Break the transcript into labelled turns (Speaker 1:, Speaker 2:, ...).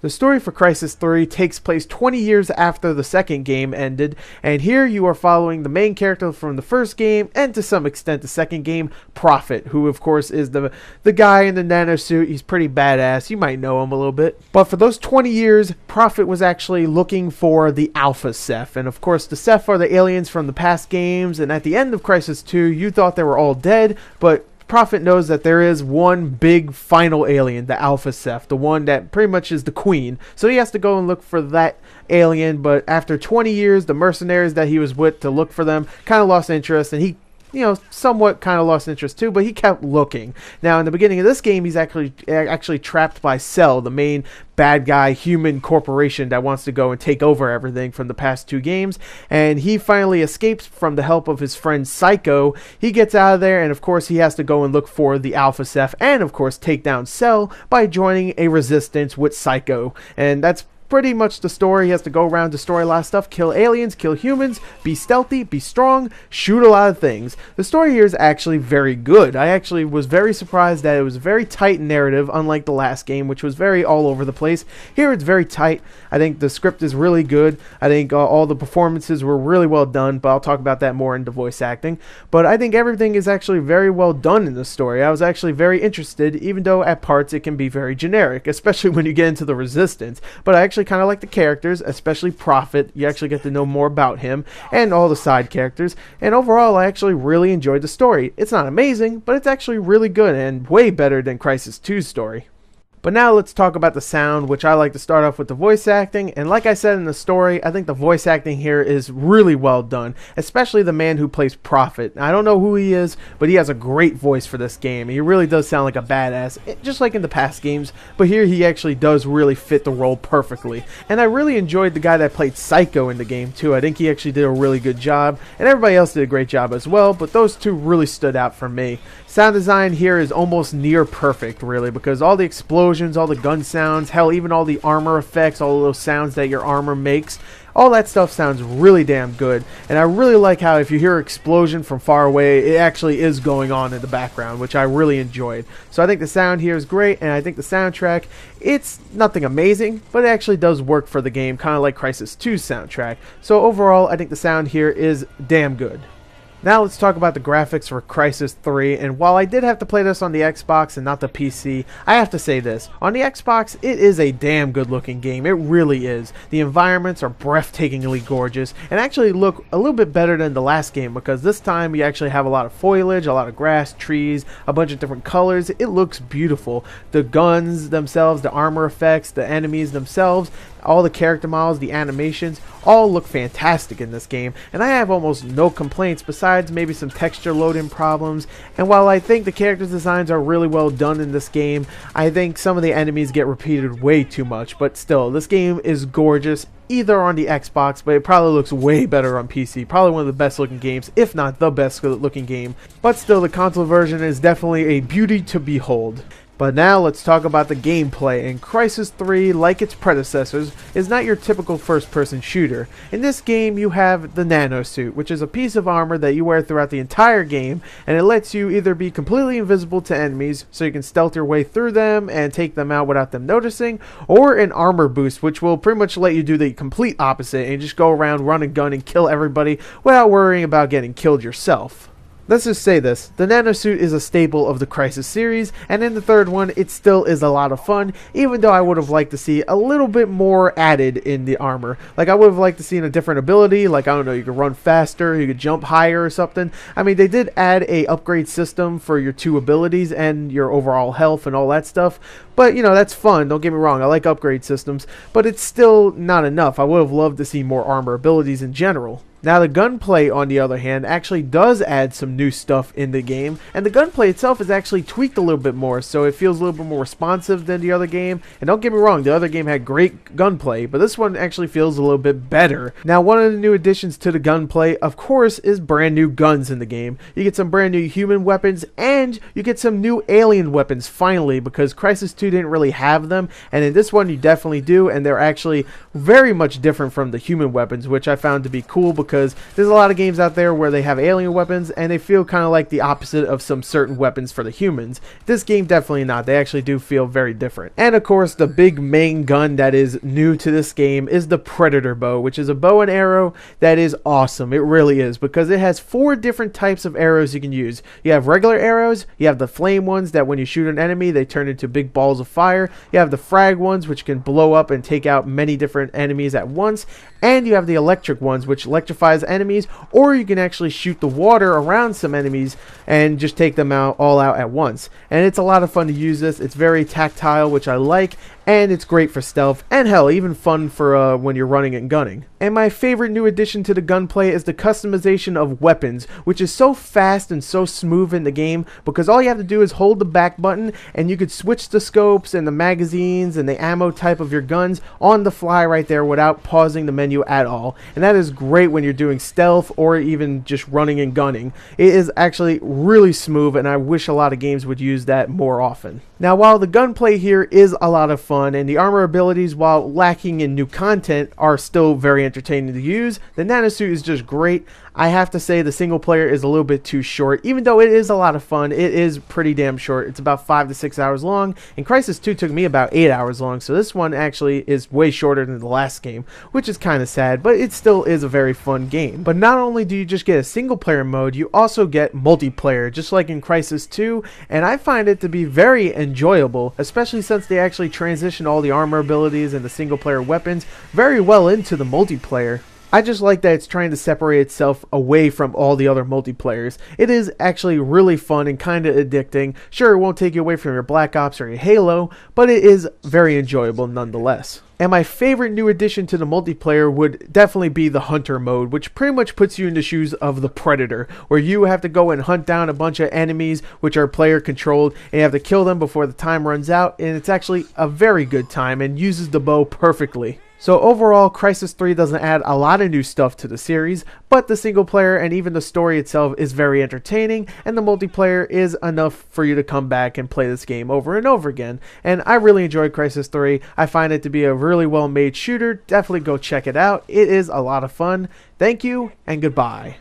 Speaker 1: The story for Crysis 3 takes place 20 years after the second game ended, and here you are following the main character from the first game, and to some extent the second game, Prophet, who of course is the guy in the nano suit. He's pretty badass, you might know him a little bit. But for those 20 years, Prophet was actually looking for the Alpha Ceph, and of course the Ceph are the aliens from the past games, and at the end of Crysis 2, you thought they were all dead, but Prophet knows that there is one big final alien, the Alpha Ceph, the one that pretty much is the queen. So he has to go and look for that alien, but after 20 years, the mercenaries that he was with to look for them kind of lost interest, and he somewhat kind of lost interest too, but he kept looking. Now, in the beginning of this game, he's actually trapped by Cell, the main bad guy human corporation that wants to go and take over everything from the past two games, and he finally escapes from the help of his friend Psycho. He gets out of there, and of course, he has to go and look for the Alpha Ceph, and of course, take down Cell by joining a resistance with Psycho, and that's pretty much the story. He has to go around, destroy a lot of stuff, kill aliens, kill humans, be stealthy, be strong, shoot a lot of things. The story here is actually very good. I actually was very surprised that it was a very tight narrative, unlike the last game, which was very all over the place. Here it's very tight. I think the script is really good. I think all the performances were really well done, but I'll talk about that more in the voice acting. But I think everything is actually very well done in the story. I was actually very interested, even though at parts it can be very generic, especially when you get into the Resistance. But I actually kind of like the characters, especially Prophet. You actually get to know more about him and all the side characters, and overall I actually really enjoyed the story. It's not amazing, but it's actually really good and way better than Crysis 2's story. But now let's talk about the sound, which I like to start off with the voice acting. And like I said in the story, I think the voice acting here is really well done, especially the man who plays Prophet. I don't know who he is, but he has a great voice for this game. He really does sound like a badass, just like in the past games, but here he actually does really fit the role perfectly. And I really enjoyed the guy that played Psycho in the game too. I think he actually did a really good job, and everybody else did a great job as well, but those two really stood out for me. Sound design here is almost near perfect, really, because all the explosions, all the gun sounds, hell, even all the armor effects, all of those sounds that your armor makes, all that stuff sounds really damn good. And I really like how if you hear an explosion from far away, it actually is going on in the background, which I really enjoyed. So I think the sound here is great, and I think the soundtrack, it's nothing amazing, but it actually does work for the game, kind of like Crysis 2's soundtrack. So overall, I think the sound here is damn good. Now let's talk about the graphics for Crysis 3, and while I did have to play this on the Xbox and not the PC, I have to say this. On the Xbox, it is a damn good looking game. It really is. The environments are breathtakingly gorgeous, and actually look a little bit better than the last game, because this time you actually have a lot of foliage, a lot of grass, trees, a bunch of different colors. It looks beautiful. The guns themselves, the armor effects, the enemies themselves, all the character models, the animations, all look fantastic in this game, and I have almost no complaints besides maybe some texture loading problems. And while I think the character designs are really well done in this game, I think some of the enemies get repeated way too much. But still, this game is gorgeous, either on the Xbox, but it probably looks way better on PC. Probably one of the best looking games, if not the best looking game. But still, the console version is definitely a beauty to behold. But now let's talk about the gameplay, and Crysis 3, like its predecessors, is not your typical first-person shooter. In this game, you have the nano suit, which is a piece of armor that you wear throughout the entire game, and it lets you either be completely invisible to enemies, so you can stealth your way through them and take them out without them noticing, or an armor boost, which will pretty much let you do the complete opposite and just go around, run and gun, and kill everybody without worrying about getting killed yourself. Let's just say this, the nanosuit is a staple of the Crysis series, and in the third one, it still is a lot of fun, even though I would have liked to see a little bit more added in the armor. Like, I would have liked to see a different ability, like, I don't know, you could run faster, you could jump higher or something. I mean, they did add a upgrade system for your two abilities and your overall health and all that stuff, but, you know, that's fun, don't get me wrong, I like upgrade systems, but it's still not enough. I would have loved to see more armor abilities in general. Now the gunplay, on the other hand, actually does add some new stuff in the game, and the gunplay itself is actually tweaked a little bit more, so it feels a little bit more responsive than the other game. And don't get me wrong, the other game had great gunplay, but this one actually feels a little bit better. Now one of the new additions to the gunplay, of course, is brand new guns in the game. You get some brand new human weapons, and you get some new alien weapons finally, because Crysis 2 didn't really have them, and in this one you definitely do, and they're actually very much different from the human weapons, which I found to be cool, because because there's a lot of games out there where they have alien weapons and they feel kind of like the opposite of some certain weapons for the humans. This game definitely not. They actually do feel very different. And of course, the big main gun that is new to this game is the Predator bow, which is a bow and arrow that is awesome. It really is, because it has 4 different types of arrows you can use. You have regular arrows, you have the flame ones that when you shoot an enemy they turn into big balls of fire, you have the frag ones which can blow up and take out many different enemies at once, and you have the electric ones which electrifies enemies, or you can actually shoot the water around some enemies and just take them out all out at once. And it's a lot of fun to use this. It's very tactile, which I like, and it's great for stealth, and hell, even fun for when you're running and gunning. And my favorite new addition to the gunplay is the customization of weapons, which is so fast and so smooth in the game, because all you have to do is hold the back button and you could switch the scopes and the magazines and the ammo type of your guns on the fly right there without pausing the menu at all. And that is great when you're doing stealth or even just running and gunning. It is actually really smooth, and I wish a lot of games would use that more often. Now, while the gunplay here is a lot of fun, and the armor abilities, while lacking in new content, are still very entertaining to use, the nanosuit is just great. I have to say the single player is a little bit too short. Even though it is a lot of fun, it is pretty damn short. It's about 5 to 6 hours long, and Crysis 2 took me about 8 hours long, so this one actually is way shorter than the last game, which is kind of sad, but it still is a very fun game. But not only do you just get a single player mode, you also get multiplayer, just like in Crysis 2, and I find it to be very enjoyable, especially since they actually transition all the armor abilities and the single player weapons very well into the multiplayer. I just like that it's trying to separate itself away from all the other multiplayers. It is actually really fun and kind of addicting. Sure, it won't take you away from your Black Ops or your Halo, but it is very enjoyable nonetheless. And my favorite new addition to the multiplayer would definitely be the Hunter mode, which pretty much puts you in the shoes of the Predator, where you have to go and hunt down a bunch of enemies which are player controlled, and you have to kill them before the time runs out, and it's actually a very good time and uses the bow perfectly. So overall, Crysis 3 doesn't add a lot of new stuff to the series, but the single player and even the story itself is very entertaining, and the multiplayer is enough for you to come back and play this game over and over again. And I really enjoyed Crysis 3. I find it to be a really well made shooter. Definitely go check it out. It is a lot of fun. Thank you and goodbye.